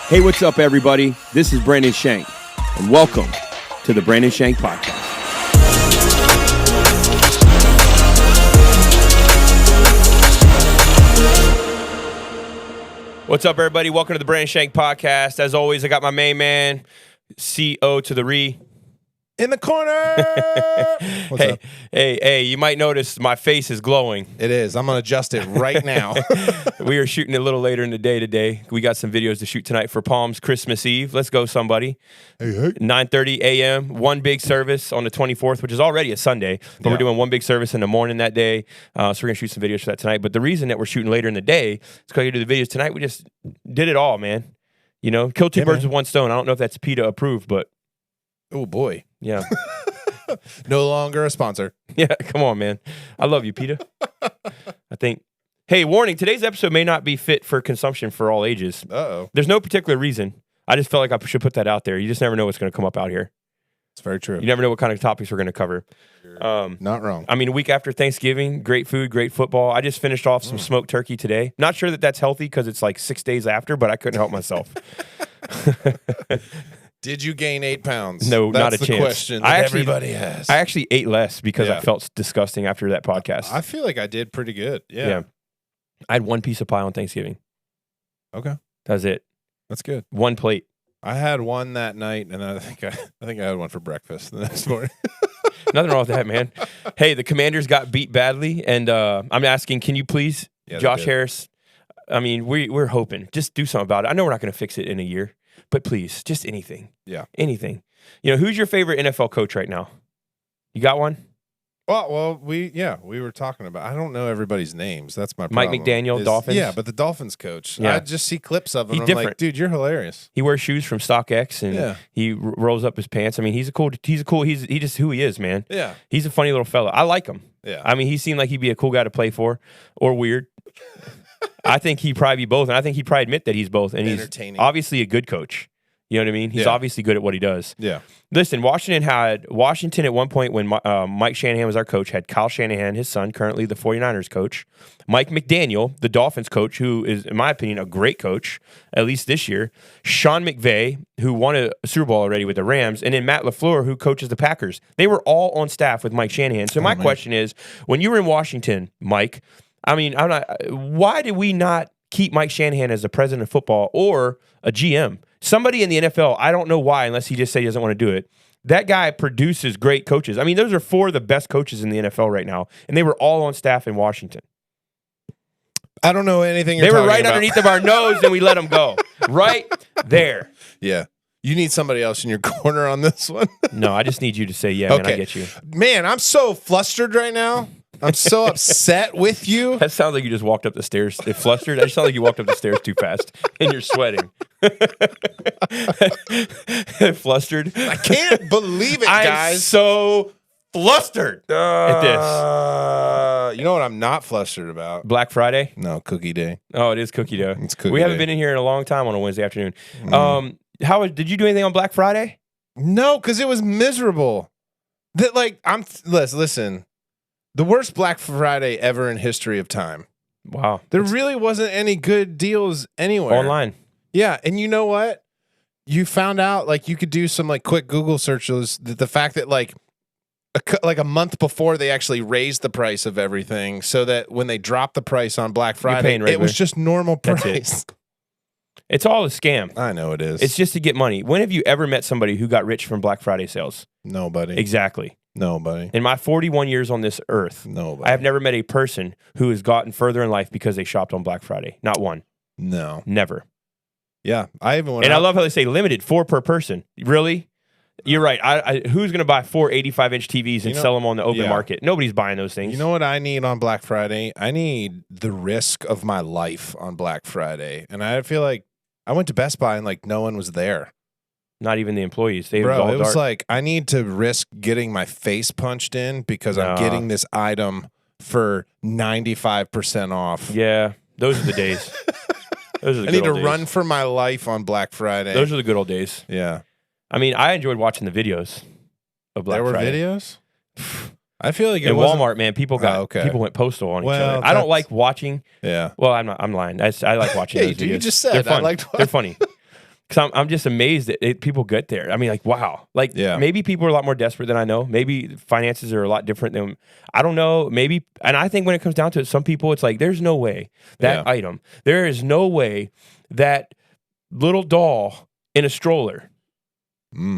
Hey, what's up, everybody? This is Brandon Shank, and welcome to the Brandon Shank Podcast. What's up, everybody? Welcome to the Brandon Shank Podcast. As always, I got my main man, CO to the Re. In the corner. What's up? Hey, you might notice my face is glowing. It is. I'm going to adjust it right now. We are shooting a little later in the day today. We got some videos to shoot tonight for Palms Christmas Eve. Let's go, somebody. Hey. 9:30 a.m., one big service on the 24th, which is already a Sunday, but we're doing one big service in the morning that day. So we're going to shoot some videos for that tonight. But the reason that we're shooting later in the day is because we do the videos tonight. We just did it all, man. You know, kill two birds with one stone. I don't know if that's PETA approved, but. Oh, boy. Yeah. No longer a sponsor. Yeah, come on, man. I love you, PETA. I think. Hey, warning, today's episode may not be fit for consumption for all ages. Uh-oh. There's no particular reason. I just felt like I should put that out there. You just never know what's going to come up out here. It's very true. You never know what kind of topics we're going to cover. Not wrong. I mean, a week after Thanksgiving, great food, great football. I just finished off some smoked turkey today. Not sure that that's healthy because it's like 6 days after, but I couldn't help myself. Did you gain 8 pounds? No, That's not a the chance. question that everybody has. I actually ate less because I Yeah. felt disgusting after that podcast. I feel like I did pretty good. Yeah. I had one piece of pie on Thanksgiving. Okay. That's it. That's good. One plate. I had one that night, and I think I had one for breakfast the next morning. Nothing wrong with that, man. Hey, the Commanders got beat badly, and I'm asking, can you please, Josh Harris? I mean, we're hoping. Just do something about it. I know we're not going to fix it in a year, but please, just anything. Yeah. Anything. You know, who's your favorite NFL coach right now? You got one? Well, we were talking about. I don't know everybody's names. That's my Mike problem. McDaniel, Dolphins? Yeah, but the Dolphins coach. Yeah. I just see clips of him. He's I'm different. like, dude, you're hilarious. He wears shoes from StockX, and he rolls up his pants. I mean, he's just who he is, man. Yeah. He's a funny little fella. I like him. Yeah. I mean, he seemed like he'd be a cool guy to play for, or weird. I think he'd probably be both, and I think he'd probably admit that he's both. And he's obviously a good coach. You know what I mean? He's obviously good at what he does. Yeah. Listen, Washington at one point when Mike Shanahan was our coach, had Kyle Shanahan, his son, currently the 49ers coach, Mike McDaniel, the Dolphins coach, who is, in my opinion, a great coach, at least this year, Sean McVay, who won a Super Bowl already with the Rams, and then Matt LaFleur, who coaches the Packers. They were all on staff with Mike Shanahan. So my question is, when you were in Washington, Mike, I mean, why did we not keep Mike Shanahan as the president of football or a GM? Somebody in the NFL, I don't know why, unless he just said he doesn't want to do it. That guy produces great coaches. I mean, those are 4 of the best coaches in the NFL right now, and they were all on staff in Washington. I don't know anything. They were right underneath of our nose, and we let them go. Right there. Yeah. You need somebody else in your corner on this one. No, I just need you to say, yeah, man, I get you. Man, I'm so flustered right now. I'm so upset with you. That sounds like you just walked up the stairs. Flustered? That just sounds like you walked up the stairs too fast, and you're sweating. Flustered? I can't believe it, guys. I'm so flustered at this. You know what I'm not flustered about? Black Friday? No, Cookie Day. Oh, it is Cookie Day. It's Cookie We haven't Day. been in here in a long time on a Wednesday afternoon. Did you do anything on Black Friday? No, because it was miserable. Listen. The worst Black Friday ever in history of time. Wow. There really wasn't any good deals anywhere. Online. Yeah, and you know what? You found out you could do some quick Google searches. The fact that a month before they actually raised the price of everything, so that when they dropped the price on Black Friday, it was just normal price. It's all a scam. I know it is. It's just to get money. When have you ever met somebody who got rich from Black Friday sales? Nobody. Exactly. Nobody. In my 41 years on this earth, Nobody. I have never met a person who has gotten further in life because they shopped on Black Friday. Not one. No. Never. Yeah. I love how they say limited, 4 per person. Really? You're right. Who's going to buy 4 85-inch TVs and sell them on the open market? Nobody's buying those things. You know what I need on Black Friday? I need the risk of my life on Black Friday. And I feel like I went to Best Buy and no one was there. Not even the employees. It was like, I need to risk getting my face punched in because I'm getting this item for 95% off. Yeah, those are the days. I need to run for my life on Black Friday. Those are the good old days. Yeah. I mean, I enjoyed watching the videos of Black Friday. There were videos? I feel like in Walmart, man, people went postal on each other. I don't like watching. Yeah. Well, I'm lying. I like watching. Yeah, those you videos. just said they're fun. I liked. They're funny. Because I'm just amazed that people get there. I mean, like, wow. Like, maybe people are a lot more desperate than I know. Maybe finances are a lot different than, I don't know. Maybe, and I think when it comes down to it, some people, it's like, there's no way that item, there is no way that little doll in a stroller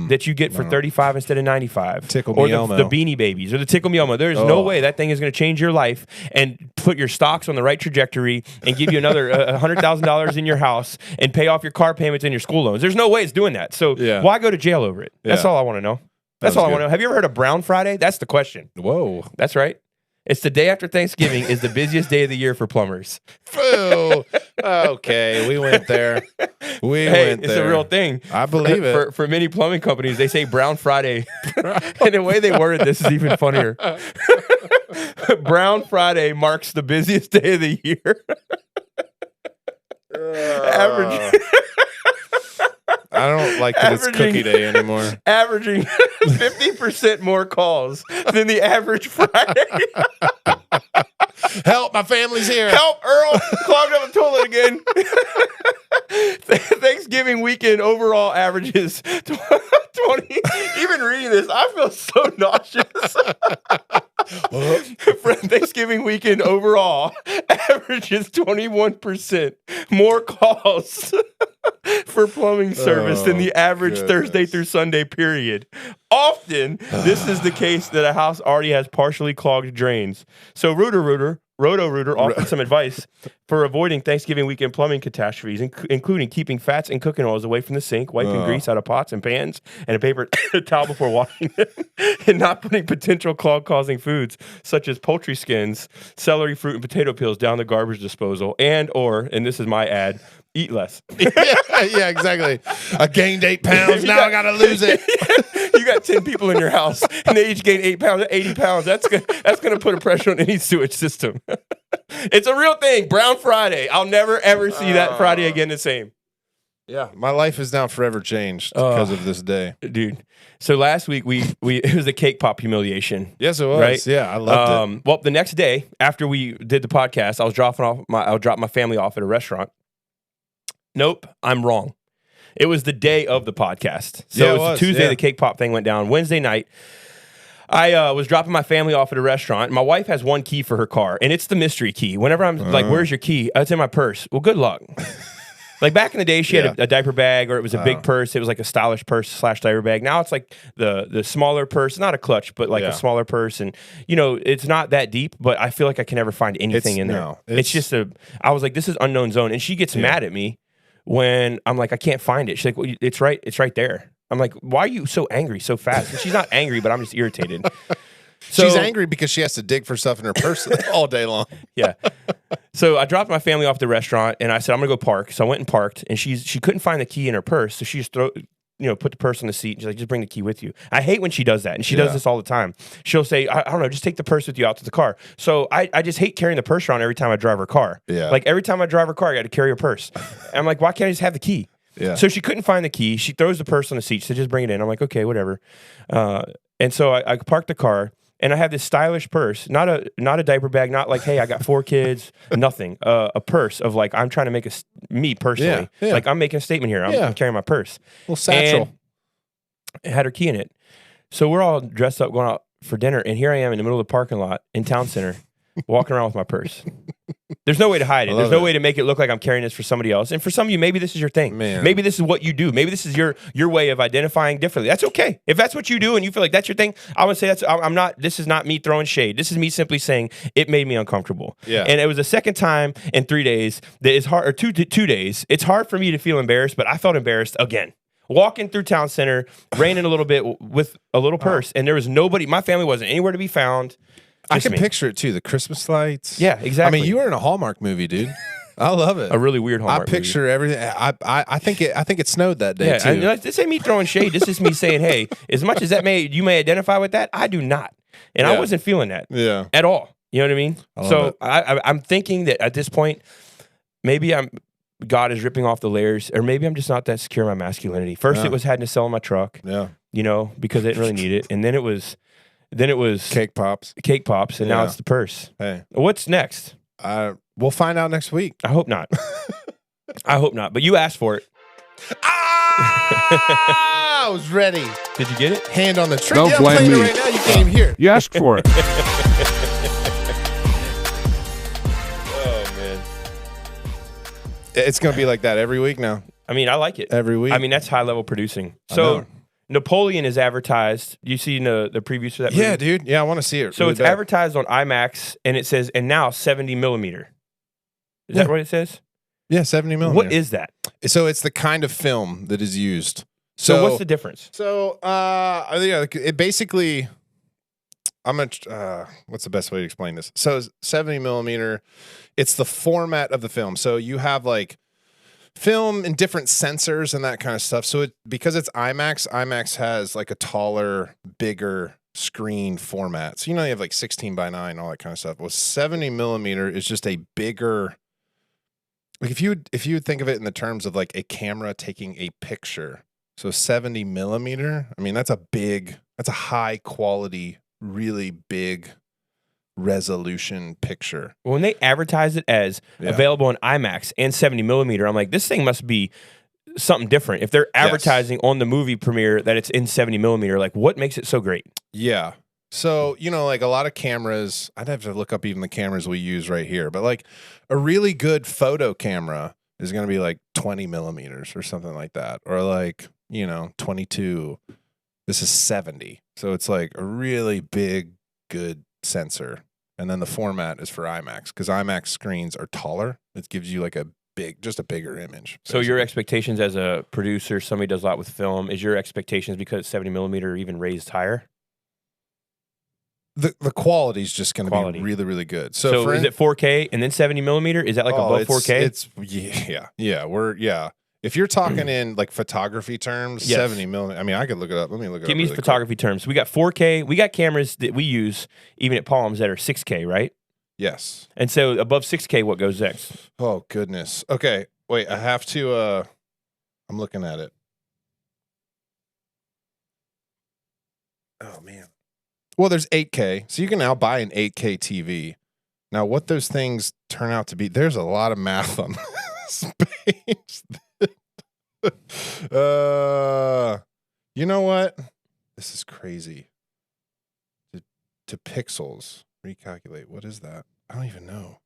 that you get for $35 instead of $95. Tickle or Me Elmo. the Beanie Babies or the Tickle Me Elmo. There's no way that thing is going to change your life and put your stocks on the right trajectory and give you another $100,000 in your house and pay off your car payments and your school loans. There's no way it's doing that. So why go to jail over it? That's all I want to know. That's all I want to know. Have you ever heard of Brown Friday? That's the question. Whoa. That's right. It's the day after Thanksgiving is the busiest day of the year for plumbers. Boo. Okay, we went there. We went there. It's a real thing. I believe it. For many plumbing companies, they say Brown Friday. And the way they worded this is even funnier. Brown Friday marks the busiest day of the year. Average. I don't like that it's cookie day anymore. Averaging 50% more calls than the average Friday. Help, my family's here. Help, Earl. Clogged up the toilet again. Thanksgiving weekend overall averages 20. Even reading this, I feel so nauseous. Thanksgiving weekend overall averages 21% more calls for plumbing service than the average Thursday through Sunday period. Often, this is the case that a house already has partially clogged drains. So Roto-Rooter offered some advice for avoiding Thanksgiving weekend plumbing catastrophes, including keeping fats and cooking oils away from the sink, wiping grease out of pots and pans, and a paper towel before washing them, and not putting potential clog-causing foods such as poultry skins, celery, fruit, and potato peels down the garbage disposal, and this is my ad, eat less. yeah, exactly. I gained 8 pounds. Now I got to lose it. You got 10 people in your house, and they each gain 8 pounds, 80 pounds. That's gonna put a pressure on any sewage system. It's a real thing. Brown Friday. I'll never, ever see that Friday again the same. Yeah, my life is now forever changed because of this day. Dude. So last week, we it was the cake pop humiliation. Yes, it was. Right? Yeah, I loved it. Well, the next day, after we did the podcast, I dropped my family off at a restaurant. Nope, I'm wrong. It was the day of the podcast. So it was Tuesday, the cake pop thing went down. Wednesday night, I was dropping my family off at a restaurant. My wife has one key for her car, and it's the mystery key. Whenever I'm like, where's your key? It's in my purse. Well, good luck. Like back in the day, she had a diaper bag, or it was a big purse. It was like a stylish purse / diaper bag. Now it's like the smaller purse, not a clutch, but like a smaller purse. And, it's not that deep, but I feel like I can never find anything in there. It's just I was like, this is unknown zone. And she gets mad at me when I'm like, I can't find it. She's like, well, it's right there. I'm like, why are you so angry so fast? And she's not angry, but I'm just irritated. So, she's angry because she has to dig for stuff in her purse all day long. Yeah. So I dropped my family off at the restaurant, and I said, I'm going to go park. So I went and parked, and she couldn't find the key in her purse. So she just put the purse on the seat. And she's like, just bring the key with you. I hate when she does that. And she does this all the time. She'll say, I don't know, just take the purse with you out to the car. So I just hate carrying the purse around every time I drive her car. Yeah. Like every time I drive her car, I got to carry her purse. And I'm like, why can't I just have the key? Yeah. So she couldn't find the key. She throws the purse on the seat. She said, just bring it in. I'm like, okay, whatever. And so I parked the car, and I have this stylish purse, not a diaper bag, not like, hey, I got 4 kids, nothing. A purse of like, I'm trying to make me personally. Yeah. Like I'm making a statement here. I'm carrying my purse. Little satchel. And it had her key in it. So we're all dressed up going out for dinner, and here I am in the middle of the parking lot in town center, walking around with my purse. There's no way to hide it. There's no way to make it look like I'm carrying this for somebody else. And for some of you, maybe this is your thing. Man. Maybe this is what you do. Maybe this is your way of identifying differently. That's okay. If that's what you do and you feel like that's your thing, I would say this is not me throwing shade. This is me simply saying it made me uncomfortable. Yeah. And it was the second time in 3 days that is hard, or two days. It's hard for me to feel embarrassed, but I felt embarrassed again. Walking through town center, raining a little bit with a little purse, and there was nobody. My family wasn't anywhere to be found. I can picture it too. The Christmas lights. Yeah, exactly. I mean, you were in a Hallmark movie, dude. I love it. A really weird Hallmark I picture everything. I think it snowed that day too. And this ain't me throwing shade. This is me saying, hey, as much as you may identify with that, I do not, and I wasn't feeling that at all. You know what I mean? So I'm thinking that at this point, maybe God is ripping off the layers, or maybe I'm just not that secure in my masculinity. First, it was having to sell my truck. Yeah. Because I didn't really need it, and then it was cake pops, and now it's the purse. Hey, what's next? We'll find out next week. I hope not. I hope not. But you asked for it. I was ready. Did you get it? Hand on the trigger. Don't Yeah, I'm blame playing me. it right now. You can't even hear it. You asked for it. Oh man. It's going to be like that every week now. I mean, I like it. Every week. I mean, that's high level producing. I So know. Napoleon is advertised. You seen the previews for that movie? Yeah, dude. Yeah, I want to see it. So really it's bad. advertised on IMAX, and it says, and now 70 millimeter. Is Yeah. that what it says? Yeah, 70 millimeter. What is that? So it's the kind of film that is used. So what's the difference? So, yeah, it basically, what's the best way to explain this? So 70 millimeter, it's the format of the film. So you have like film and different sensors and that kind of stuff. So because it's IMAX has like a taller, bigger screen format. So, you have like 16 by 9, all that kind of stuff. Well, 70 millimeter is just a bigger, like if you would think of it in the terms of like a camera taking a picture. So 70 millimeter, I mean, that's a high quality, really big resolution picture. When they advertise it as available on IMAX and 70 millimeter, I'm like, this thing must be something different. If they're advertising on the movie premiere that it's in 70 millimeter, like what makes it so great? Yeah. So, like a lot of cameras, I'd have to look up even the cameras we use right here, but like a really good photo camera is going to be like 20 millimeters or something like that. Or like, 22. This is 70. So it's like a really big, good sensor. And then the format is for IMAX because IMAX screens are taller. It gives you like a bigger image. So your expectations as a producer, somebody does a lot with film, is your expectations because it's 70 millimeter even raised higher? The quality is just going to be really, really good. So is it 4K and then 70 millimeter? Is that like above 4K? It's yeah. If you're talking in like photography terms, 70 millimeter. I mean, I could look it up. Let me look it up. Give me photography terms. We got 4K. We got cameras that we use even at Palms that are 6K, right? Yes. And so above 6K, what goes next? Oh goodness. Okay, wait. I have to. I'm looking at it. Oh man. Well, there's 8K, so you can now buy an 8K TV. Now, what those things turn out to be, there's a lot of math on this page. You know what? This is crazy. To pixels, recalculate. What is that? I don't even know.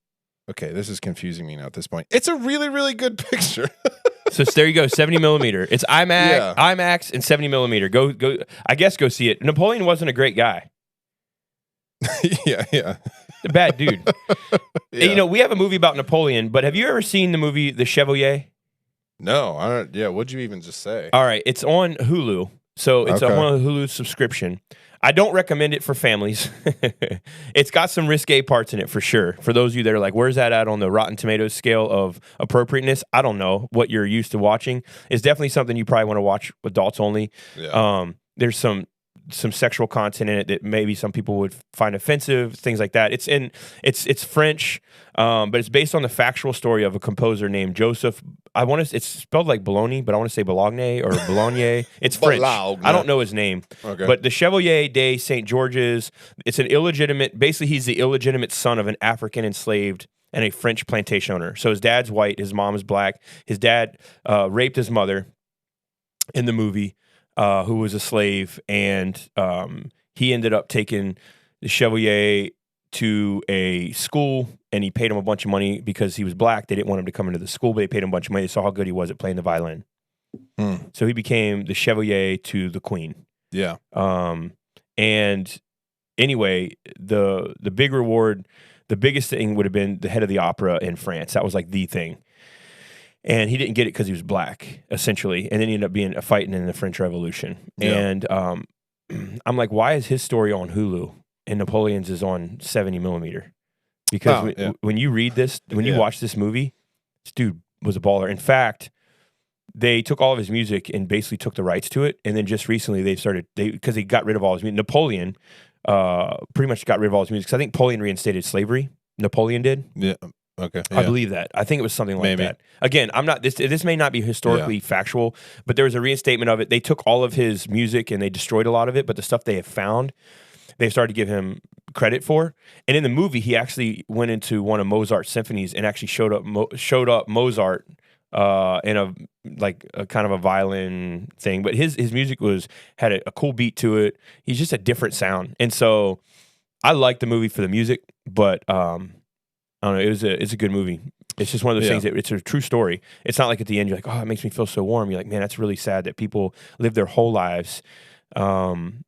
Okay, this is confusing me now at this point. It's a really, really good picture. So there you go, 70 millimeter. It's IMAX and 70 millimeter. Go. I guess go see it. Napoleon wasn't a great guy. Yeah. A bad dude. Yeah. And, we have a movie about Napoleon, but have you ever seen the movie The Chevalier? No, I don't. Yeah, what'd you even just say? All right, it's on Hulu, so it's Okay. on a Hulu subscription. I don't recommend it for families. It's got some risque parts in it for sure. For those of you that are like, where's that at on the Rotten Tomatoes scale of appropriateness? I don't know what you're used to watching. It's definitely something you probably want to watch adults only. Yeah. There's some sexual content in it that maybe some people would find offensive, things like that. It's French, but it's based on the factual story of a composer named Joseph. It's spelled like Bologna, but I want to say Bologna or Bologna. It's French. Bologna. I don't know his name. Okay. But the Chevalier de St. George's, it's an illegitimate, basically he's the illegitimate son of an African enslaved and a French plantation owner. So his dad's white, his mom is black. His dad raped his mother in the movie. Who was a slave, and he ended up taking the Chevalier to a school, and he paid him a bunch of money because he was black. They didn't want him to come into the school, but they paid him a bunch of money. They saw how good he was at playing the violin. So he became the Chevalier to the Queen. Yeah. And anyway, the big reward, the biggest thing would have been the head of the opera in France. That was like the thing. And he didn't get it because he was black, essentially. And then he ended up being fighting in the French Revolution. Yeah. And I'm like, why is his story on Hulu and Napoleon's is on 70 millimeter? Because when you read this, when you watch this movie, this dude was a baller. In fact, they took all of his music and basically took the rights to it. And then just recently because he got rid of all his music. Napoleon pretty much got rid of all his music. Because I think Napoleon reinstated slavery. Napoleon did. Yeah. Okay. I believe that. I think it was something like that. Again, I'm not this may not be historically factual, but there was a reinstatement of it. They took all of his music and they destroyed a lot of it, but the stuff they have found, they started to give him credit for. And in the movie, he actually went into one of Mozart's symphonies and actually showed up Mozart and a kind of a violin thing. But his music had a cool beat to it. He's just a different sound, and so I like the movie for the music. But I don't know. It's a good movie. It's just one of those things that it's a true story. It's not like at the end you're like, oh, it makes me feel so warm. You're like, man, that's really sad that people live their whole lives and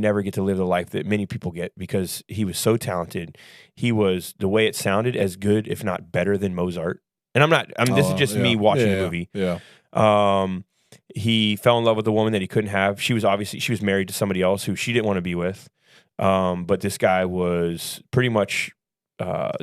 never get to live the life that many people get, because he was so talented. He was, the way it sounded, as good, if not better than Mozart. And this is just me watching the movie. Yeah. He fell in love with a woman that he couldn't have. She was married to somebody else who she didn't want to be with. But this guy was pretty much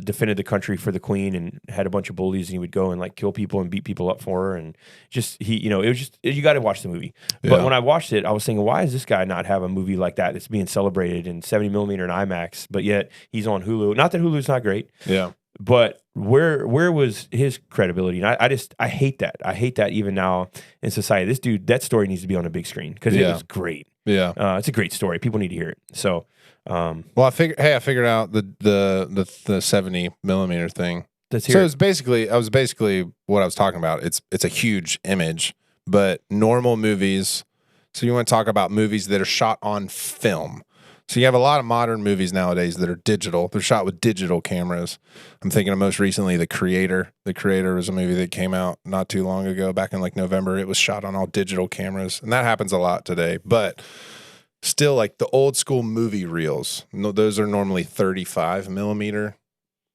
defended the country for the queen and had a bunch of bullies, and he would go and like kill people and beat people up for her. And just, it was just, you got to watch the movie. But when I watched it, I was thinking, why does this guy not have a movie like that that's being celebrated in 70 millimeter and IMAX, but yet he's on Hulu? Not that Hulu's not great. Yeah. But where was his credibility? And I hate that. I hate that even now in society. This dude, that story needs to be on a big screen, because it was great. Yeah. It's a great story. People need to hear it. So, well, I figured out the 70 millimeter thing. So it was basically what I was talking about. It's a huge image, but normal movies. So you want to talk about movies that are shot on film. So you have a lot of modern movies nowadays that are digital. They're shot with digital cameras. I'm thinking of most recently The Creator. The Creator was a movie that came out not too long ago, back in like November. It was shot on all digital cameras, and that happens a lot today. But still, like the old school movie reels, those are normally 35 millimeter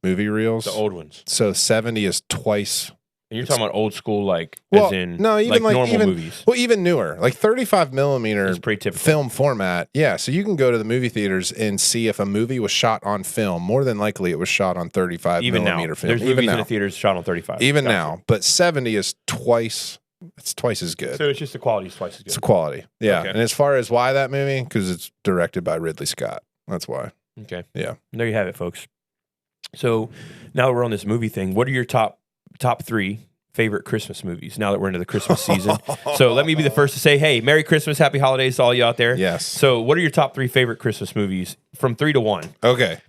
movie reels. The old ones. So 70 is twice. And you're talking about old school, as in normal movies. Well, even newer, like 35 millimeter is pretty typical film format. Yeah, so you can go to the movie theaters and see if a movie was shot on film. More than likely, it was shot on 35 millimeter film. There's movies in the theaters shot on 35. Even now, but 70 is twice. It's twice as good. So it's just the quality is twice as good. It's the quality, yeah. Okay. And as far as why that movie, because it's directed by Ridley Scott. That's why. Okay. Yeah. There you have it, folks. So now that we're on this movie thing, what are your top 3 favorite Christmas movies now that we're into the Christmas season? So let me be the first to say, hey, Merry Christmas, Happy Holidays to all you out there. Yes. So what are your top 3 favorite Christmas movies from 3 to 1? Okay.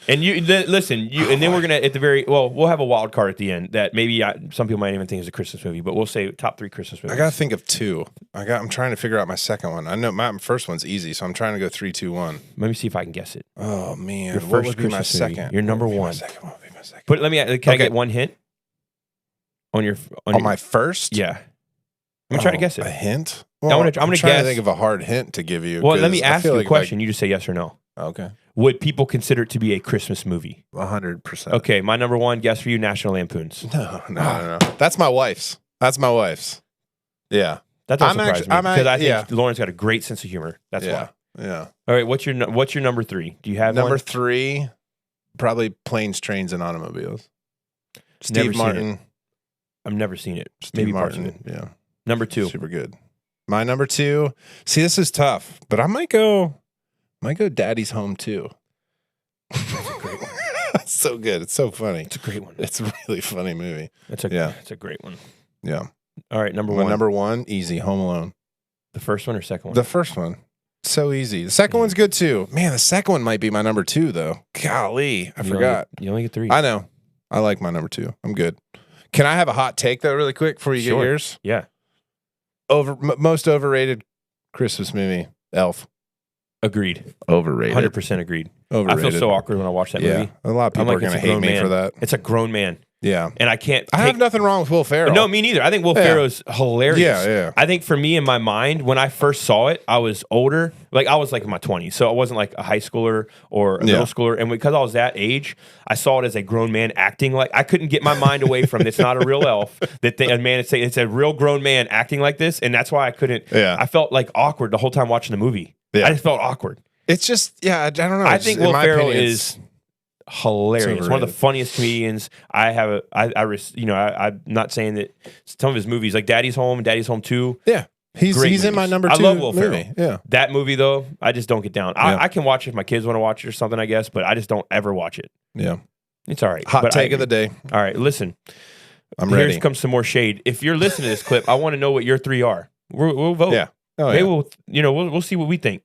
And and then we're gonna we'll have a wild card at the end that maybe some people might even think is a Christmas movie, but we'll say top 3 Christmas movies. I gotta think of 2. I'm trying to figure out my second one. I know my first one's easy, so I'm trying to go 3, 2, 1. Let me see if I can guess it. Oh man, your first what would be my Christmas movie? second? Your number one. My second. What would be my second? But let me. Can I get one hint on my first? Yeah. I'm trying to guess it. A hint? Well, I'm gonna trying guess. To think of a hard hint to give you. Well, let me ask you a question. You just say yes or no. Okay. Would people consider it to be a Christmas movie? 100%. Okay, my number one guess for you: National Lampoons. No. That's my wife's. Yeah. That doesn't surprise me because I think Lauren's got a great sense of humor. That's why. Yeah. All right. What's your number 3? Do you have number one? 3? Probably Planes, Trains, and Automobiles. Steve Martin. I've never seen it. Maybe Martin. Yeah. Number 2. Super good. My number 2. See, this is tough, but I might go Daddy's Home 2. That's a great one. It's so good. It's so funny. It's a great one. It's a really funny movie. It's a great one. Yeah. All right, number 1. Number 1, easy, Home Alone. The first one or second one? The first one. So easy. The second one's good too. Man, the second one might be my number 2 though. Golly, I forgot. You only get 3. I know. I like my number 2. I'm good. Can I have a hot take though, really quick, before you get yours? Yeah. Most overrated Christmas movie, Elf. Agreed. Overrated. 100% agreed. Overrated. I feel so awkward when I watch that movie. A lot of people are going to hate me for that. It's a grown man. Yeah. And I can't. I have nothing wrong with Will Ferrell. No, me neither. I think Will Ferrell's hilarious. Yeah. I think for me in my mind, when I first saw it, I was older. Like I was like in my 20s. So I wasn't like a high schooler or a middle schooler. And because I was that age, I saw it as a grown man acting like I couldn't get my mind away from it's not a real elf. It's a real grown man acting like this. And that's why I couldn't. Yeah. I felt like awkward the whole time watching the movie. Yeah. I just felt awkward. It's just, I don't know. I think Will Ferrell is hilarious. One of the funniest comedians. I'm not saying that some of his movies, like Daddy's Home and Daddy's Home 2. Yeah. He's in my number 2 I love Will movie. Ferrell. Yeah. That movie, though, I just don't get down. I can watch it if my kids want to watch it or something, I guess, but I just don't ever watch it. Yeah. It's all right. Hot take of the day. All right, listen. I'm ready. Here comes some more shade. If you're listening to this clip, I want to know what your 3 are. We'll vote. Yeah. Oh, maybe we'll see what we think.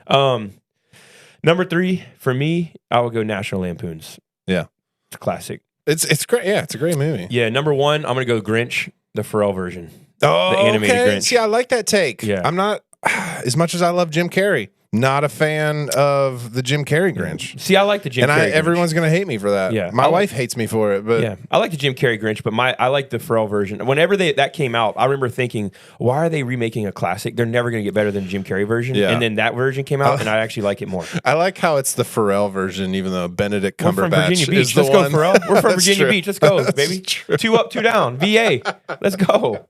Number 3 for me, I would go National Lampoons. Yeah, it's a classic. It's great. Yeah, it's a great movie. Yeah, number 1, I'm gonna go Grinch. The Pharrell version. Oh, The animated okay. Grinch. See, I like that take. Yeah. I'm not, as much as I love Jim Carrey, not a fan of the Jim Carrey Grinch. See, I like the Jim And Carrey Grinch. everyone's going to hate me for that. Yeah. My wife hates me for it, but Yeah, I like the Jim Carrey Grinch, but I like the Pharrell version. Whenever that came out, I remember thinking, why are they remaking a classic? They're never going to get better than the Jim Carrey version. Yeah. And then that version came out, and I actually like it more. I like how it's the Pharrell version, even though Benedict We're from Cumberbatch Virginia is Beach. the Let's go, one. Pharrell. We're from That's Virginia true. Beach. Let's go, That's baby. true. 2 up, 2 down. VA. Let's go.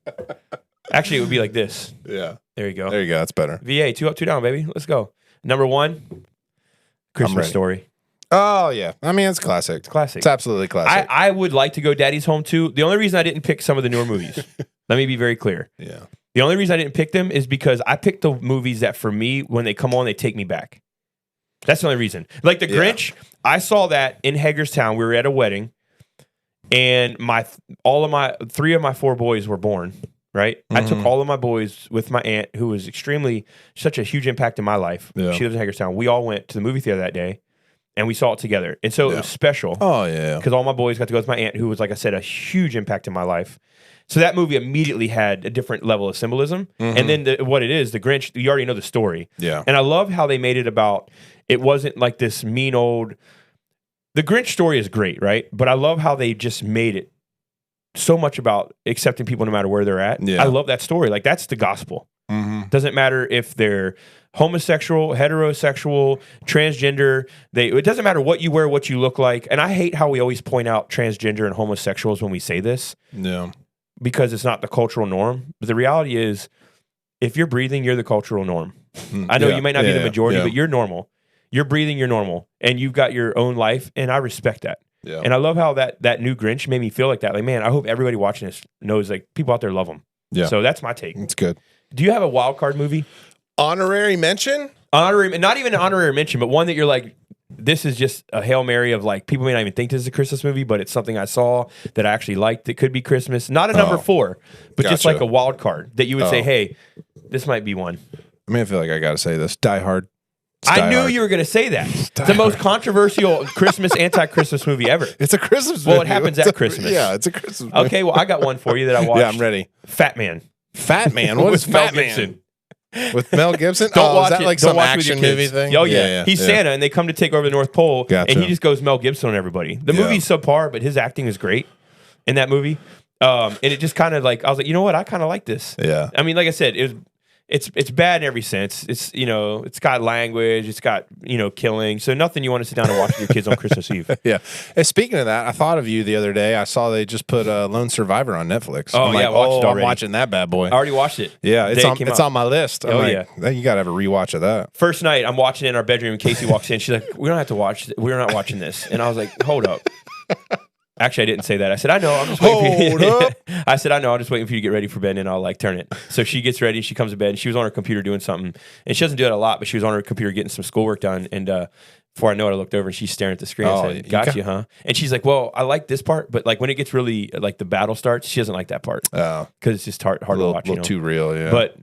Actually, it would be like this. Yeah. There you go. There you go. That's better. VA, 2 up, 2 down, baby. Let's go. Number 1, Christmas ready. Story. Oh, yeah. I mean, it's classic. It's Classic. It's absolutely classic. I would like to go Daddy's Home too. The only reason I didn't pick some of the newer movies, let me be very clear. yeah. The only reason I didn't pick them is because I picked the movies that for me, when they come on, they take me back. That's the only reason. Like the Yeah. Grinch, I saw that in Hagerstown. We were at a wedding, and 3 of my 4 boys were born. Right, I took all of my boys with my aunt, who was such a huge impact in my life. Yeah. She lives in Hagerstown. We all went to the movie theater that day, and we saw it together. And so it Yeah. was special. Oh, yeah. Because all my boys got to go with my aunt, who was, like I said, a huge impact in my life. So that movie immediately had a different level of symbolism. And then what it is, the Grinch, you already know the story. Yeah. And I love how they made it about, it wasn't like this mean old, the Grinch story is great, right? But I love how they just made it so much about accepting people no matter where they're at. Yeah. I love that story. Like, that's the gospel. Mm-hmm. Doesn't matter if they're homosexual, heterosexual, transgender. It doesn't matter what you wear, what you look like. And I hate how we always point out transgender and homosexuals when we say this, Yeah. because it's not the cultural norm. But the reality is, if you're breathing, you're the cultural norm. I know Yeah. you might not be Yeah, the majority, yeah. but you're normal. You're breathing, you're normal. And you've got your own life, and I respect that. Yeah. And I love how that new Grinch made me feel like that. Like, man, I hope everybody watching this knows, like, people out there love him. Yeah. So that's my take. It's good. Do you have a wild card movie? Honorary mention? Honorary, not even an honorary mention, but one that you're like, this is just a Hail Mary of, like, people may not even think this is a Christmas movie, but it's something I saw that I actually liked. It could be Christmas. Not a number 4, but just Gotcha. like a wild card that you would say, Oh. hey, this might be one. I mean, I feel like I got to say this. Die Hard. It's I Die knew Hard. you were going to say that. It's Die the most Hard. controversial Christmas, anti-Christmas movie ever. It's a Christmas Well, it movie. happens It's at a- Christmas. Yeah, it's a Christmas movie. Okay, well, I got one for you that I watched. Yeah, I'm ready. Fat Man. Fat Man? What is With Mel Fat Man? Gibson. With Mel Gibson? Don't watch is that it. like Don't some watch it with your action movie kids. thing? Oh yeah, he's Santa, and they come to take over the North Pole, Gotcha. and he just goes Mel Gibson on everybody. The Yeah. movie's subpar, but his acting is great in that movie. And it just kind of like, I was like, you know what, I kind of like this. Yeah. I mean, like I said, it's bad in every sense. It's, it's got language, it's got, killing. So nothing you want to sit down and watch with your kids on Christmas Eve. Yeah. Hey, speaking of that, I thought of you the other day. I saw they just put Lone Survivor on Netflix. Oh, I'm yeah, I like, watched it I'm already. watching that bad boy. I already watched it. Yeah, The day it came out. on my list. I'm Oh, like, yeah. You got to have a rewatch of that. First night, I'm watching it in our bedroom, and Casey walks in. She's like, we don't have to watch, we're not watching this. And I was like, hold up. Actually, I didn't say that. I said, I know. I'm just waiting for you. Hold up. I said, I know. I'm just waiting for you to get ready for bed, and I'll like turn it. So she gets ready. She comes to bed, and she was on her computer doing something. And she doesn't do that a lot, but she was on her computer getting some schoolwork done. And before I know it, I looked over, and she's staring at the screen. Oh, I said, gotcha, huh? And she's like, well, I like this part, but like when it gets really like the battle starts, she doesn't like that part Oh, because it's just hard a to little, watch. little too real, yeah. But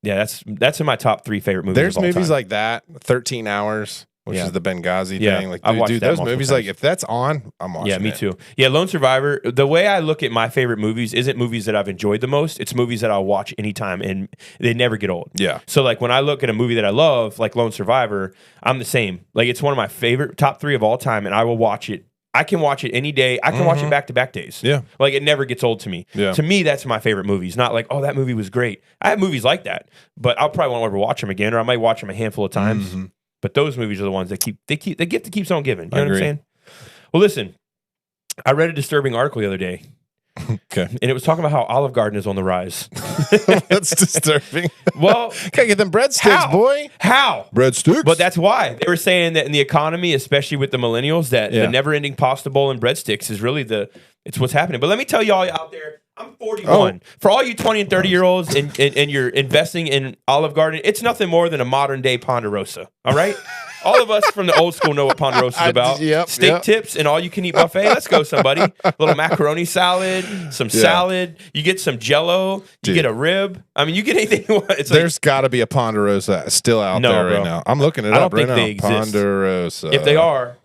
yeah, that's in my top 3 favorite movies. there's of all movies time. like that, 13 Hours, which Yeah. is the Benghazi Yeah, thing. Like, I've watched dude, that those multiple movies, times. like, if that's on, I'm watching Yeah, me it. too. Yeah, Lone Survivor. The way I look at my favorite movies isn't movies that I've enjoyed the most. It's movies that I'll watch anytime, and they never get old. Yeah. So like when I look at a movie that I love, like Lone Survivor, I'm the same. Like it's one of my favorite top 3 of all time, and I will watch it. I can watch it any day. I can watch it back to back days. Yeah. Like it never gets old to me. Yeah. To me, that's my favorite movies. Not like, oh, that movie was great. I have movies like that, but I'll probably won't ever watch them again, or I might watch them a handful of times. Mm-hmm. But those movies are the ones that they get to keep on giving. You know what I'm Agreed. saying? Well, listen, I read a disturbing article the other day. Okay. And it was talking about how Olive Garden is on the rise. That's disturbing. Well, Gotta get them breadsticks, how? boy. How? Breadsticks? But that's why they were saying that in the economy, especially with the millennials, that Yeah. the never-ending pasta bowl and breadsticks is really it's what's happening. But let me tell y'all out there, I'm 41. For all you 20 and 30-year-olds and you're investing in Olive Garden, it's nothing more than a modern-day Ponderosa. All right? All of us from the old school know what Ponderosa is about. Yep, Steak yep. tips and all-you-can-eat buffet. Let's go, somebody. A little macaroni salad, some salad. You get some Jell-O. You Dude. get a rib. I mean, you get anything you want. It's like, There's got to be a Ponderosa still out No, there bro. right now. I'm looking it I don't up right think now. they exist. Ponderosa. if they are,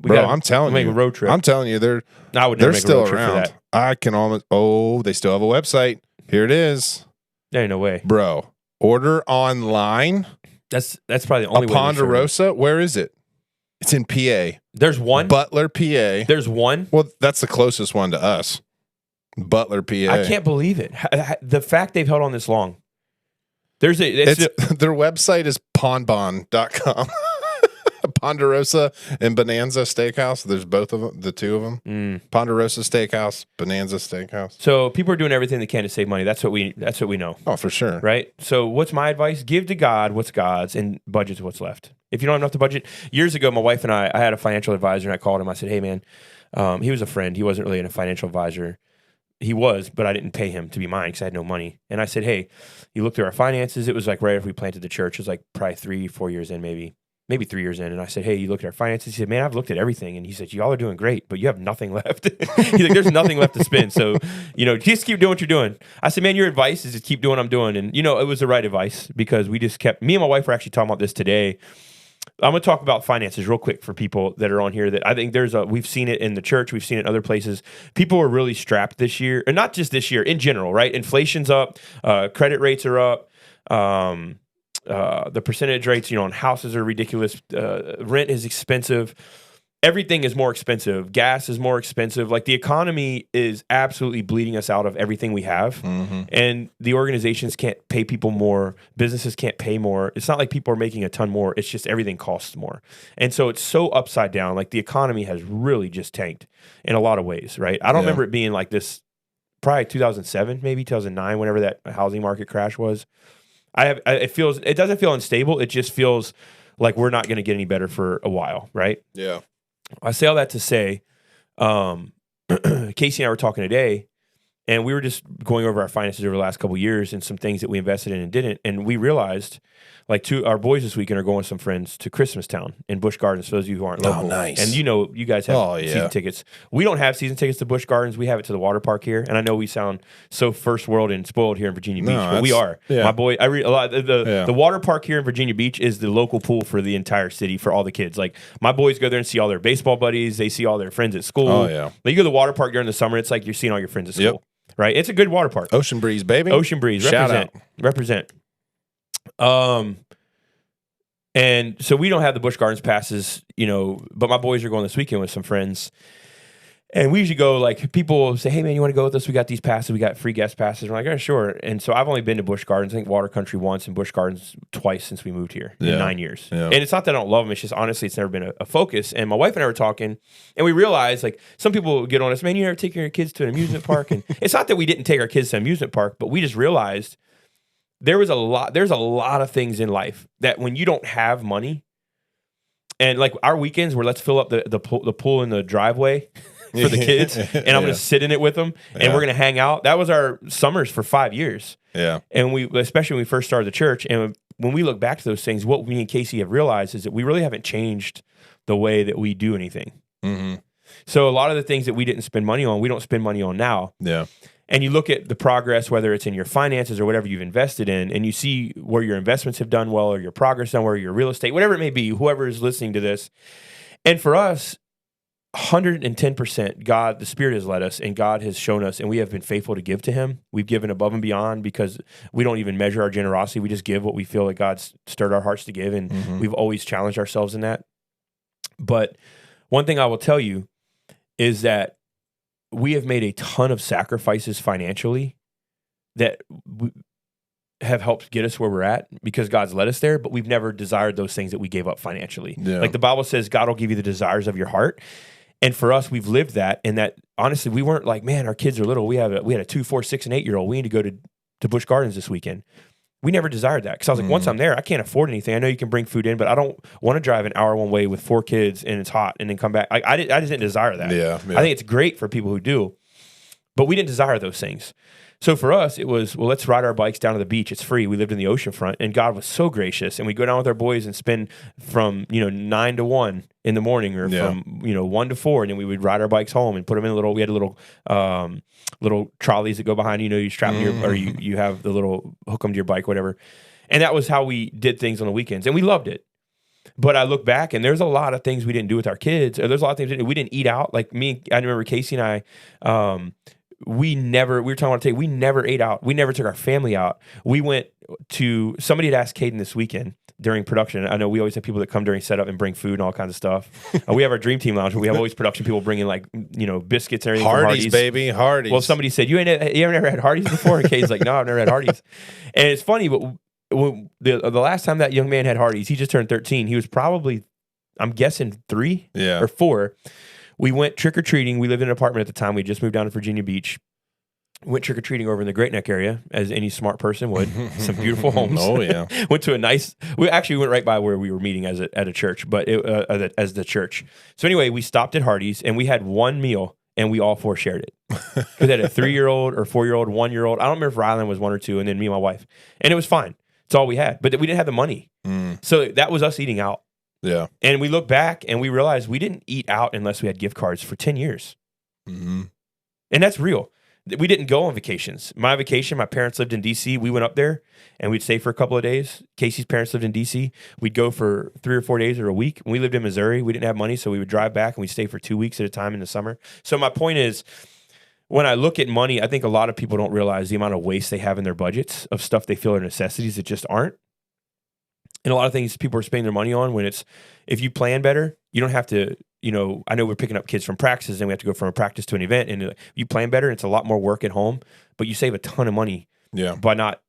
we bro, gotta I'm telling make you, a road trip. I'm telling you, they're I would never make a still road trip around. for that. I can almost. Oh, they still have a website. Here it is, There ain't no way. bro. Order online. That's probably the only way. Ponderosa. Where is it? It's in PA. There's one. Butler, PA. There's one. Well, that's the closest one to us. Butler, PA. I can't believe it. The fact they've held on this long. Their website is ponbon.com. Ponderosa and Bonanza Steakhouse. There's both of them, the two of them. Ponderosa Steakhouse, Bonanza Steakhouse. So people are doing everything they can to save money. That's what we know. Oh, for sure. Right? So what's my advice? Give to God what's God's and budget what's left. If you don't have enough to budget, years ago, my wife and I had a financial advisor, and I called him. I said, hey, man, he was a friend. He wasn't really a financial advisor. He was, but I didn't pay him to be mine because I had no money. And I said, hey, you looked through our finances. It was like right after we planted the church. It was like probably 3-4 years in, maybe 3 years in. And I said, hey, you looked at our finances? He said, man, I've looked at everything. And he said, y'all are doing great, but you have nothing left. He's like, there's nothing left to spend. So, just keep doing what you're doing. I said, man, your advice is to keep doing what I'm doing. And, it was the right advice because we just kept, me and my wife were actually talking about this today. I'm going to talk about finances real quick for people that are on here that I think we've seen it in the church. We've seen it in other places. People are really strapped this year, and not just this year, in general, right? Inflation's up, credit rates are up. The percentage rates, on houses are ridiculous. Rent is expensive. Everything is more expensive. Gas is more expensive. Like the economy is absolutely bleeding us out of everything we have. Mm-hmm. And the organizations can't pay people more. Businesses can't pay more. It's not like people are making a ton more. It's just everything costs more. And so it's so upside down. Like the economy has really just tanked in a lot of ways, right? I don't remember it being like this probably 2007, maybe 2009, whenever that housing market crash was. It doesn't feel unstable. It just feels like we're not going to get any better for a while, right? Yeah. I say all that to say, Casey and I were talking today, and we were just going over our finances over the last couple of years and some things that we invested in and didn't. And we realized, our boys this weekend are going with some friends to Christmastown in Busch Gardens, for those of you who aren't local. Oh, nice. And you guys have season tickets. We don't have season tickets to Busch Gardens. We have it to the water park here. And I know we sound so first world and spoiled here in Virginia Beach, but we are. Yeah. My boy, the water park here in Virginia Beach is the local pool for the entire city for all the kids. Like my boys go there and see all their baseball buddies. They see all their friends at school. Oh, yeah. You go to the water park during the summer, it's like you're seeing all your friends at school. Yep. Right? It's a good water park. Ocean Breeze, baby. Ocean Breeze. Represent. And so we don't have the Busch Gardens passes, but my boys are going this weekend with some friends. And we usually go, people say, hey, man, you want to go with us? We got these passes. We got free guest passes. We're like, oh, sure. And so I've only been to Busch Gardens, I think Water Country once and Busch Gardens twice since we moved here in 9 years. Yeah. And it's not that I don't love them. It's just, honestly, it's never been a focus. And my wife and I were talking, and we realized, some people get on us, man, you never take your kids to an amusement park. And it's not that we didn't take our kids to an amusement park, but we just realized there's a lot of things in life that when you don't have money, and our weekends where let's fill up the pool in the driveway for the kids, and I'm going to sit in it with them, and we're going to hang out. That was our summers for 5 years. Yeah. And especially when we first started the church, and when we look back to those things, what me and Casey have realized is that we really haven't changed the way that we do anything. Mm-hmm. So a lot of the things that we didn't spend money on, we don't spend money on now. Yeah. And you look at the progress, whether it's in your finances or whatever you've invested in, and you see where your investments have done well or your progress done well, or your real estate, whatever it may be, whoever is listening to this. And for us, 110%, God, the Spirit has led us, and God has shown us, and we have been faithful to give to Him. We've given above and beyond because we don't even measure our generosity. We just give what we feel like God's stirred our hearts to give, and we've always challenged ourselves in that. But one thing I will tell you is that we have made a ton of sacrifices financially that have helped get us where we're at because God's led us there, but we've never desired those things that we gave up financially. Yeah. Like the Bible says, God will give you the desires of your heart. And for us, we've lived that. And that honestly, we weren't like, man, our kids are little. We had a 2, 4, 6, and 8-year-old. We need to go to Busch Gardens this weekend. We never desired that because I was like, once I'm there, I can't afford anything. I know you can bring food in, but I don't want to drive an hour one way with 4 kids and it's hot and then come back. I just didn't desire that. Yeah. I think it's great for people who do, but we didn't desire those things. So for us, it was, well, let's ride our bikes down to the beach. It's free. We lived in the ocean front, and God was so gracious. And we go down with our boys and spend from 9 to 1 in the morning, or from 1 to 4, and then we would ride our bikes home and put them in we had a little trolleys that go behind you strap them to your, or you have the little hook them to your bike, whatever. And that was how we did things on the weekends, and we loved it. But I look back, and there's a lot of things we didn't do with our kids. Or there's a lot of things we didn't eat out. Like I remember Casey and I, we were talking about today, we never ate out. We never took our family out. We went to, somebody had asked Caden this weekend during production. I know we always have people that come during setup and bring food and all kinds of stuff. We have our Dream Team Lounge where we have always production people bringing like, biscuits and everything. Hardee's, baby, Hardee's. Well, somebody said, you haven't ever had Hardee's before? And Caden's like, no, I've never had Hardee's. And it's funny, but the last time that young man had Hardee's, he just turned 13. He was probably, I'm guessing 3 or 4. We went trick-or-treating. We lived in an apartment at the time. We just moved down to Virginia Beach. Went trick-or-treating over in the Great Neck area, as any smart person would. Some beautiful homes. Oh, yeah. Went to we actually went right by where we were meeting at a church, but as the church. So anyway, we stopped at Hardee's, and we had one meal, and we all 4 shared it. We had a 3-year-old or 4-year-old, 1-year-old. I don't remember if Rylan was 1 or 2, and then me and my wife. And it was fine. It's all we had. But we didn't have the money. So that was us eating out. Yeah. And we look back and we realized we didn't eat out unless we had gift cards for 10 years. Mm-hmm. And that's real. We didn't go on vacations. My vacation, my parents lived in D.C. We went up there and we'd stay for a couple of days. Casey's parents lived in D.C. We'd go for 3 or 4 days or a week. When we lived in Missouri, we didn't have money, so we would drive back and we'd stay for 2 weeks at a time in the summer. So my point is, when I look at money, I think a lot of people don't realize the amount of waste they have in their budgets of stuff they feel are necessities that just aren't. And a lot of things people are spending their money on if you plan better, you don't have to, I know we're picking up kids from practices and we have to go from a practice to an event, and you plan better and it's a lot more work at home, but you save a ton of money by not,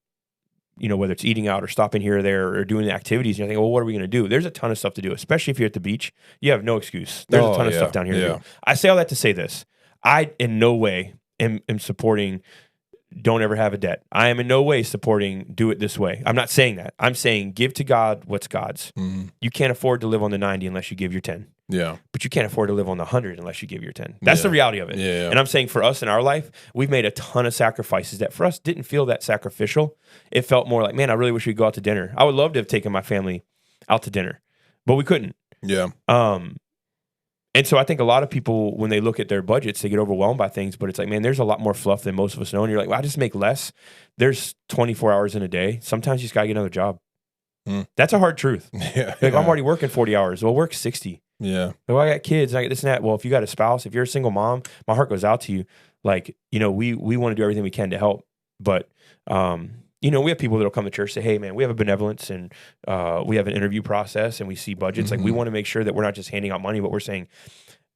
whether it's eating out or stopping here or there or doing the activities. And you're thinking, well, what are we going to do? There's a ton of stuff to do, especially if you're at the beach. You have no excuse. There's a ton of stuff down here to do. I say all that to say this. I in no way am supporting don't ever have a debt. I am in no way supporting do it this way. I'm not saying that. I'm saying give to God what's God's. Mm-hmm. You can't afford to live on the 90 unless you give your 10. Yeah. But you can't afford to live on the 100 unless you give your 10. That's the reality of it. Yeah. And I'm saying for us in our life, we've made a ton of sacrifices that for us didn't feel that sacrificial. It felt more like, man, I really wish we'd go out to dinner. I would love to have taken my family out to dinner, but we couldn't. Yeah. And so I think a lot of people, when they look at their budgets, they get overwhelmed by things, but it's like, man, there's a lot more fluff than most of us know. And you're like, well, I just make less. There's 24 hours in a day. Sometimes you just got to get another job. That's a hard truth. Yeah. Like, I'm already working 40 hours. Well, work 60. Yeah. Well, I got kids, I got this and that. Well, if you got a spouse, if you're a single mom, my heart goes out to you. Like, we want to do everything we can to help. But, we have people that'll come to church and say, hey, man, we have a benevolence and we have an interview process and we see budgets. Like, we want to make sure that we're not just handing out money, but we're saying,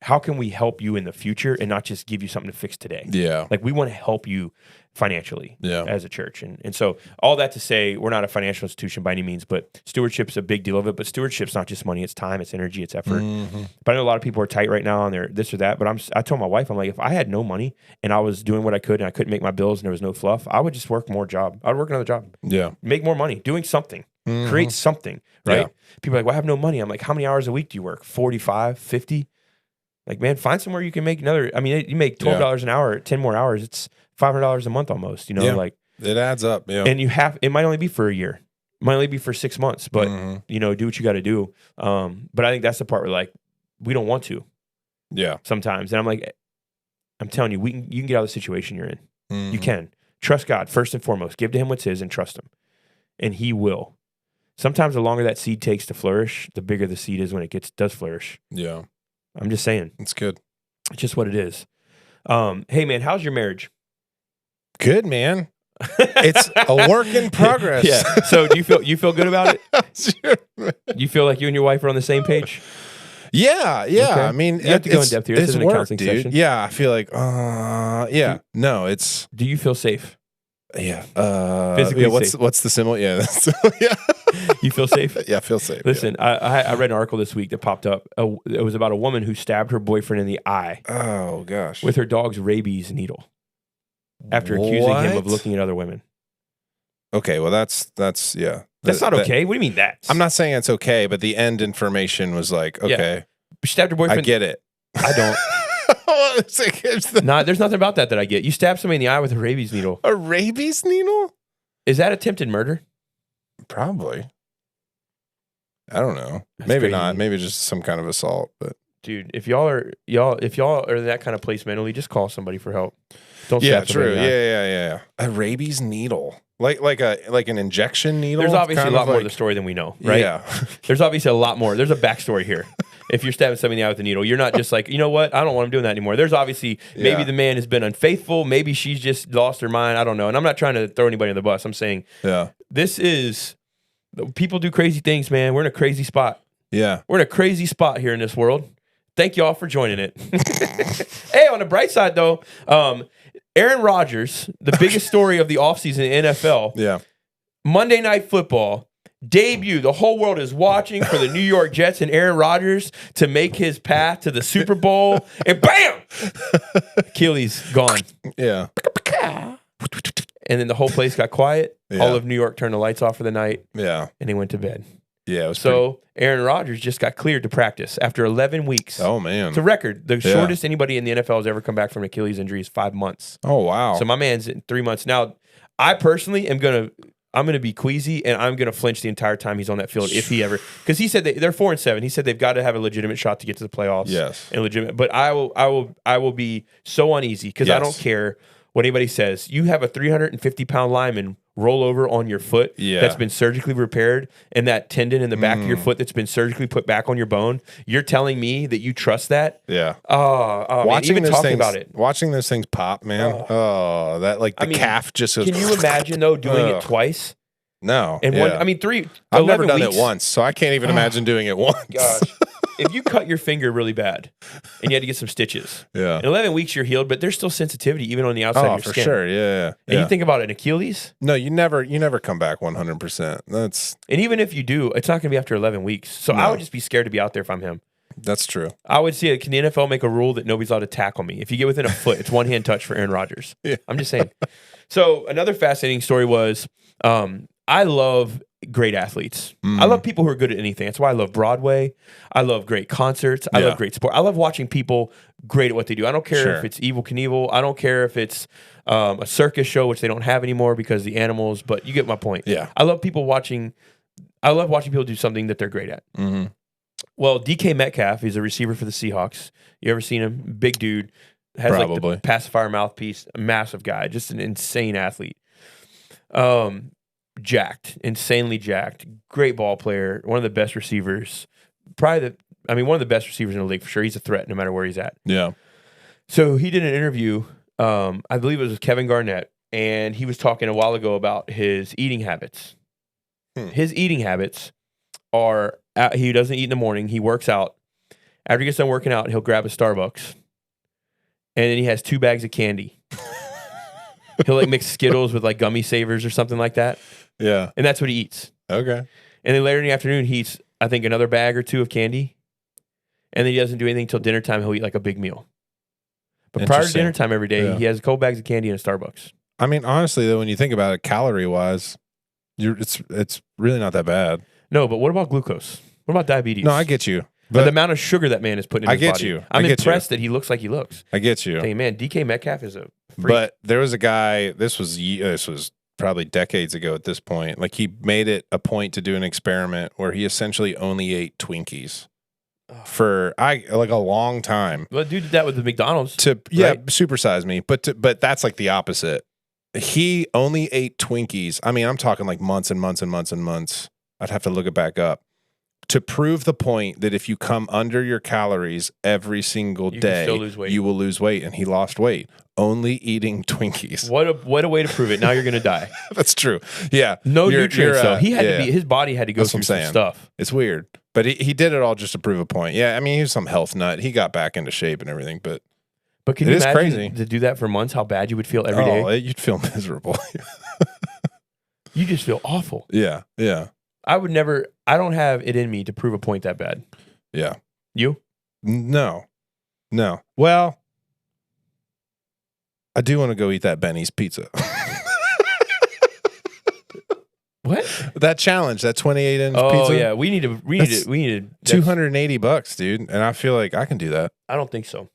how can we help you in the future and not just give you something to fix today? Yeah. Like, we want to help you financially as a church. And so all that to say, we're not a financial institution by any means, but stewardship's a big deal of it. But stewardship's not just money, it's time, it's energy, it's effort. Mm-hmm. But I know a lot of people are tight right now and they're this or that. But I told my wife, I'm like, if I had no money and I was doing what I could and I couldn't make my bills and there was no fluff, I would just work more job. I'd work another job. Yeah. Make more money, doing something, create something, right? Yeah. People are like, well, I have no money. I'm like, how many hours a week do you work? 45, 50? Like, man, find somewhere you can make another. I mean, you make $12 an hour, 10 more hours. It's $500 a month almost, like it adds up. Yeah. And it might only be for a year, it might only be for 6 months, but do what you got to do. But I think that's the part where like, we don't want to. Yeah. Sometimes. And I'm like, I'm telling you, you can get out of the situation you're in. You can trust God first and foremost, give to him what's his and trust him. And he will. Sometimes the longer that seed takes to flourish, the bigger the seed is when it does flourish. Yeah. I'm just saying. It's good. It's just what it is. Hey, man, how's your marriage? Good, man. It's a work in progress. Yeah. So do you feel good about it? You feel like you and your wife are on the same page? Yeah. Okay. I mean, you have to go in depth here. This isn't a counseling session. Yeah, I feel like, yeah. No, it's. Do you feel safe? Yeah. Physically safe. What's the symbol? Yeah. Yeah. You feel safe? Yeah, I feel safe. Listen, I read an article this week that popped up. It was about a woman who stabbed her boyfriend in the eye. Oh, gosh. With her dog's rabies needle. After accusing him of looking at other women. Okay, well, that's yeah. That's not okay. What do you mean that? I'm not saying it's okay, but the end information was like, okay. Yeah. She stabbed her boyfriend. I get it. I don't. There's nothing about that I get. You stab somebody in the eye with a rabies needle. A rabies needle? Is that attempted murder? Probably. I don't know. That's maybe crazy. not. Maybe just some kind of assault. But dude, if y'all are in that kind of place mentally, just call somebody for help. Don't stab true. somebody in the eye. Yeah. A rabies needle, like an injection needle. There's obviously a lot more to the story than we know, right? Yeah. There's obviously a lot more. There's a backstory here. if you're stabbing somebody in the eye with a needle. You're not just like, you know what? I don't want him doing that anymore. There's obviously maybe Yeah. the man has been unfaithful. Maybe she's just lost her mind. I don't know. And I'm not trying to throw anybody on the bus. I'm saying Yeah. this is people do crazy things, man. We're in a crazy spot. Yeah. We're in a crazy spot here in this world. Thank you all for joining it. Hey, on the bright side though, Aaron Rodgers, the biggest story of the offseason in NFL, Yeah. Monday Night Football debut. The whole world is watching for the New York Jets and Aaron Rodgers to make his path to the Super Bowl. And bam! Achilles gone. Yeah. And then the whole place got quiet. Yeah. All of New York turned the lights off for the night, Yeah. and he went to bed. Yeah. It was So Aaron Rodgers just got cleared to practice after 11 weeks. oh man. It's a record. The Yeah. shortest anybody in the NFL has ever come back from an Achilles injury is 5 months. Oh wow. So my man's in 3 months. Now, I personally am I'm gonna be queasy and I'm gonna flinch the entire time he's on that field if he ever, because he said they're 4-7. He said they've got to have a legitimate shot to get to the playoffs. Yes. And legitimate. But I will be so uneasy because I Yes. don't care what anybody says. You have a 350-pound lineman roll over on your foot Yeah. that's been surgically repaired, and that tendon in the back of your foot that's been surgically put back on your bone. You're telling me that you trust that? Yeah. Oh, man, Watching even those talking things, about it. watching those things pop, man. Oh, that like the I mean, calf just goes. Can you imagine though doing it Ugh. twice? No. And yeah. one, I mean, I've never 11 done weeks. it once, so I can't even imagine doing it once. Gosh, if you cut your finger really bad and you had to get some stitches, Yeah. in 11 weeks you're healed, but there's still sensitivity even on the outside of Oh, your for skin. sure. Yeah. And Yeah. you think about an Achilles, No, you never come back 100%. That's and even if you do, it's not going to be after 11 weeks. So I No. would just be scared to be out there if I'm him. true. I would see it. Can the NFL make a rule that nobody's allowed to tackle me? If you get within a foot, it's one hand touch for Aaron Rodgers. Yeah. I'm just saying. So another fascinating story was I love great athletes. I love people who are good at anything. That's why I love Broadway. I love great concerts. I Yeah. love great sport. I love watching people great at what they do. I don't care Sure. if it's Evel Knievel. I don't care if it's a circus show, which they don't have anymore because of the animals, but you get my point. Yeah. I love watching people do something that they're great at. Mm-hmm. Well, DK Metcalf is a receiver for the Seahawks. You ever seen him? Big dude. Has like Probably. the pacifier mouthpiece. A massive guy. Just an insane athlete. Jacked. Insanely jacked. Great ball player. One of the best receivers. One of the best receivers in the league for sure. He's a threat no matter where he's at. Yeah. So he did an interview. I believe it was with Kevin Garnett. And he was talking a while ago about his eating habits. His eating habits are he doesn't eat in the morning. He works out. After he gets done working out, he'll grab a Starbucks. And then he has 2 bags of candy. He'll like mix Skittles with like gummy savers or something like that. Yeah. And that's what he eats. Okay. And then later in the afternoon, he eats, I think, another bag or 2 of candy. And then he doesn't do anything until dinner time. He'll eat like a big meal. But prior to Interesting. dinner time every day, Yeah. he has a couple bags of candy and a Starbucks. I mean, honestly, though, when you think about it, calorie wise, it's really not that bad. No, but what about glucose? What about diabetes? No, I get you. But the But amount of sugar that man is putting in I his get body. you. I'm I get impressed that he looks like he looks. I get you. Thinking, man, DK Metcalf is a freak. But there was a guy. This was probably decades ago at this point. Like he made it a point to do an experiment where he essentially only ate Twinkies for like a long time. Well, dude did that with the McDonald's. Right? Supersize me. But that's like the opposite. He only ate Twinkies. I mean, I'm talking like months and months and months and months. I'd have to look it back up to prove the point that if you come under your calories every single You can day, still lose weight. you will lose weight. And he lost weight only eating Twinkies. What a way to prove it. Now you're gonna die. That's true. Yeah. No You're- nutrients you're, though. He had yeah. to be. His body had to go That's through what I'm some saying. stuff. It's weird. But he did it all just to prove a point. Yeah. I mean, he was some health nut. He got back into shape and everything. But But can It you is imagine crazy. to do that for months? How bad you would feel every day? you'd feel miserable. You just feel awful. Yeah. Yeah. I would never. I don't have it in me to prove a point that bad. Yeah. You? No. Well, I do want to go eat that Benny's pizza. What? That challenge, that 28-inch Oh pizza. yeah, we need to. That's that's- $280, dude. And I feel like I can do that. I don't think so.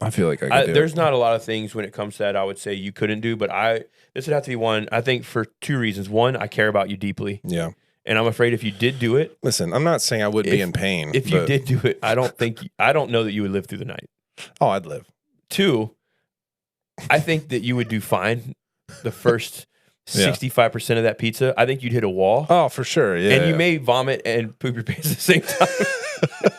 I feel like I can do There's it. not a lot of things when it comes to that I would say you couldn't do, but this would have to be one. I think for 2 reasons. One, I care about you deeply, Yeah. and I'm afraid if you did do it, Listen, I'm not saying I would be If- in pain. if you but- did do it, I don't know that you would live through the night. Oh, I'd live. 2, I think that you would do fine the first Yeah. 65% of that pizza. I think you'd hit a wall, Oh, for sure. Yeah. and you yeah. may vomit and poop your pants at the same time.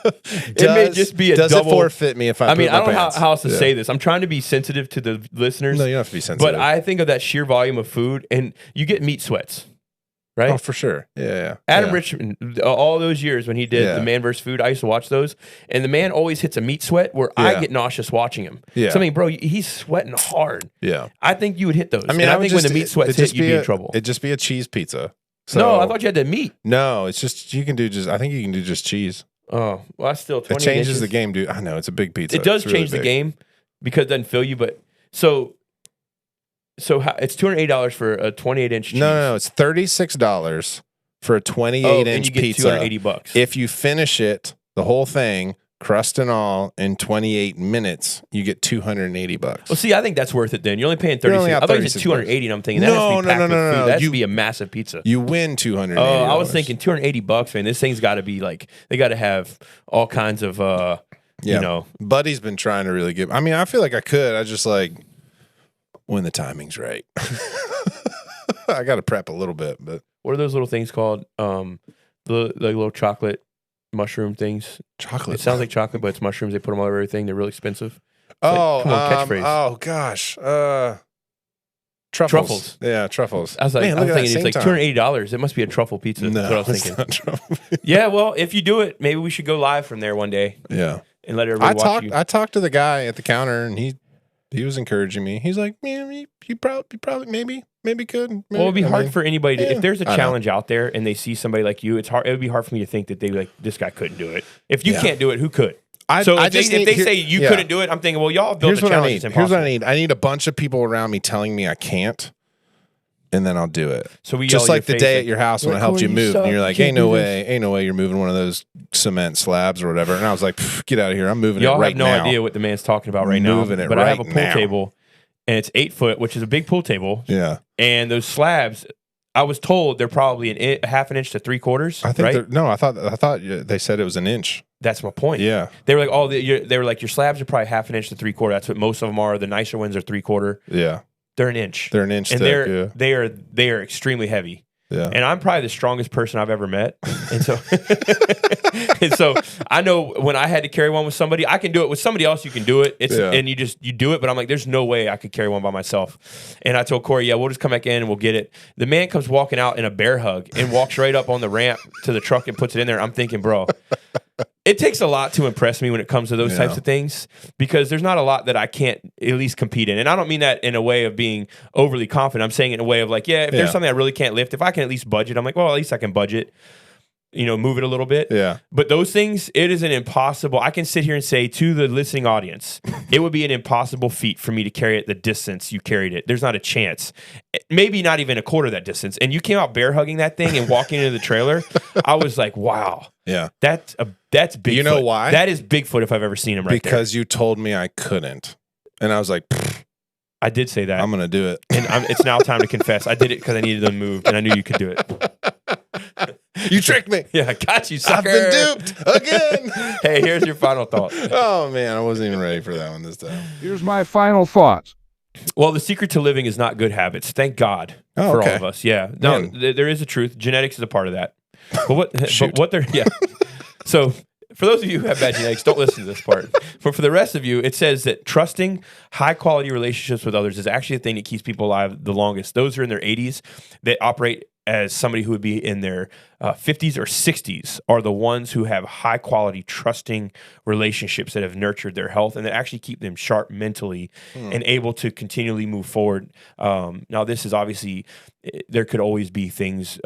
It may just be a does double. it forfeit me if I? I mean, poop I my don't know pants? how else to say this. I'm trying to be sensitive to the listeners. No, you don't have to be sensitive. But I think of that sheer volume of food, and you get meat sweats, right? Oh, for sure. Yeah. Adam yeah. Richmond, all those years when he did the Man vs. Food, I used to watch those, and the man always hits a meat sweat where I get nauseous watching him. Yeah. So I mean, bro, he's sweating hard. Yeah. I think you would hit those. I mean, and I would think just, when the meat sweats hit, you'd be in trouble. It'd just be a cheese pizza. So, No, I thought you had the meat. No, it's just you can do just. I think you can do just cheese. Oh, well, that's still 28 It changes inches. the game, dude. I know it's a big pizza. It does It's really change the big. game because it doesn't fill you. But so how, it's $280 for a 28-inch cheese. No, it's $36 for a 28-inch and you get pizza. $280. If you finish it, the whole thing, crust and all, in 28 minutes, you get $280. Well, see, I think that's worth it. Then you're only paying You're only 36. out I thought you said 36 280, and I'm thinking that has to No, be no, packed no, with no, food. no. That has You- to be a massive pizza. You win $280. Oh, I was thinking $280, man. This thing's got to be like they got to have all kinds of you know. Buddy's been trying to really get. I mean, I feel like I could. I just like when the timing's right. I got to prep a little bit, but What are those little things called? The little chocolate mushroom things. chocolate. It sounds like chocolate, but it's mushrooms. They put them all over everything. They're really expensive. oh, come on, catchphrase. oh gosh, truffles. Truffles. Yeah, truffles. I was like, Man, I was look at thinking that, it's like same time. $280. It must be a truffle pizza. No, That's what I was it's thinking. not truffle. Yeah, well, if you do it, maybe we should go live from there one day Yeah, and let everybody watch you. I talked to the guy at the counter, and he was encouraging me. He's like, man, you probably maybe could. Maybe. Well, it'd be I hard mean, for anybody to, yeah, if there's a I know. challenge out there and they see somebody like you, it would be hard for me to think that they like this guy couldn't do it. If you Yeah. can't do it, who could? I So if just they need- say you yeah. couldn't do it, I'm thinking, well, y'all have built Here's a what I challenge. need. It's Here's impossible. what I need. I need a bunch of people around me telling me I can't, and then I'll do it. So we Just yell in like the your face, day like, at your house when I "Like, helped you Corey, you move, suck. and you're You like, can't ain't no do way you're moving one of those cement slabs or whatever. And I was like, get out of here. I'm moving Y'all it right have no now. idea what the man's talking about right now. Moving it But I have a right pool now. table, and it's 8 foot, which is a big pool table. Yeah, And those slabs, I was told they're probably a half an inch to 3/4. I think. right? No, I thought they said it was an inch. That's my point. Yeah, They were like, oh, they were like, your slabs are probably half an inch to 3/4. That's what most of them are. The nicer ones are 3/4. yeah. They're an inch. They're an inch and thick. they are extremely heavy. Yeah. And I'm probably the strongest person I've ever met. And so and so I know when I had to carry one with somebody, I can do it with somebody else. You can do it. It's Yeah. and you do it. But I'm like, there's no way I could carry one by myself. And I told Corey, yeah, we'll just come back in and we'll get it. The man comes walking out in a bear hug and walks right up on the ramp to the truck and puts it in there. I'm thinking, bro, it takes a lot to impress me when it comes to those types of things because there's not a lot that I can't at least compete in. And I don't mean that in a way of being overly confident. I'm saying it in a way of like, if there's something I really can't lift, if I can at least budget, I'm like, well, at least I can budget, move it a little bit. Yeah. But those things, it is an impossible. I can sit here and say to the listening audience, it would be an impossible feat for me to carry it the distance you carried it. There's not a chance. Maybe not even a quarter of that distance. And you came out bear hugging that thing and walking into the trailer. I was like, wow. Yeah. That's Bigfoot. You know why? That is Bigfoot if I've ever seen him. Right Because you told me I couldn't, and I was like, there. I did say that, I'm gonna do it. and it's now time to confess. I did it because I needed them moved, and I knew you could do it. You tricked me. Yeah, I got you, sucker. I've been duped again. Hey, here's your final thought. Oh man, I wasn't even ready for that one this time. Here's my final thoughts. Well, the secret to living is not good habits. Thank God Oh, for okay. all of us. Yeah, no, Man. there is a truth. Genetics is a part of that. But what? Shoot. But what they're So for those of you who have bad genetics, don't listen to this part. But for the rest of you, it says that trusting high quality relationships with others is actually the thing that keeps people alive the longest. Those who are in their 80s that operate as somebody who would be in their 50s or 60s are the ones who have high quality, trusting relationships that have nurtured their health and that actually keep them sharp mentally and able to continually move forward. Now, this is obviously, there could always be things,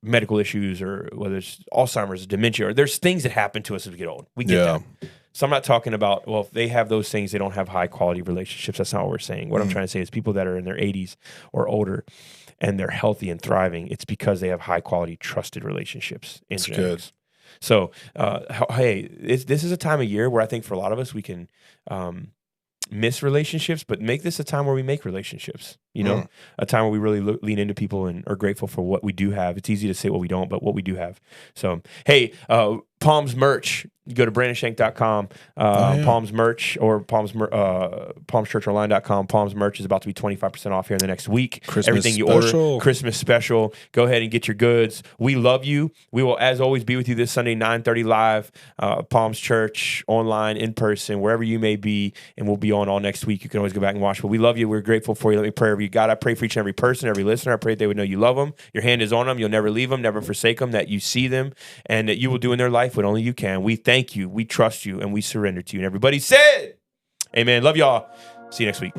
medical issues or whether it's Alzheimer's, dementia, or there's things that happen to us as we get old. We get Yeah. that. So I'm not talking about, well, if they have those things, they don't have high quality relationships. That's not what we're saying. What I'm trying to say is people that are in their 80s or older and they're healthy and thriving, it's because they have high quality, trusted relationships in That's genetics. So, hey, this is a time of year where I think for a lot of us, we can miss relationships, but make this a time where we make relationships. a time where we really lean into people and are grateful for what we do have. It's easy to say what we don't, but what we do have. So, hey, Palms merch. You go to BrandonShank.com, Palms merch, or PalmsChurchOnline.com. Palms merch is about to be 25% off here in the next week. Christmas Everything you special. order, Christmas special. Go ahead and get your goods. We love you. We will, as always, be with you this Sunday, 9:30 live, Palms Church, online, in person, wherever you may be, and we'll be on all next week. You can always go back and watch. But we love you. We're grateful for you. Let me pray over you. God, I pray for each and every person, every listener. I pray that they would know you love them. Your hand is on them. You'll never leave them, never forsake them, that you see them, and that you will do in their life what only you can. We thank you. We trust you, and we surrender to you. And everybody said, amen. Love y'all. See you next week.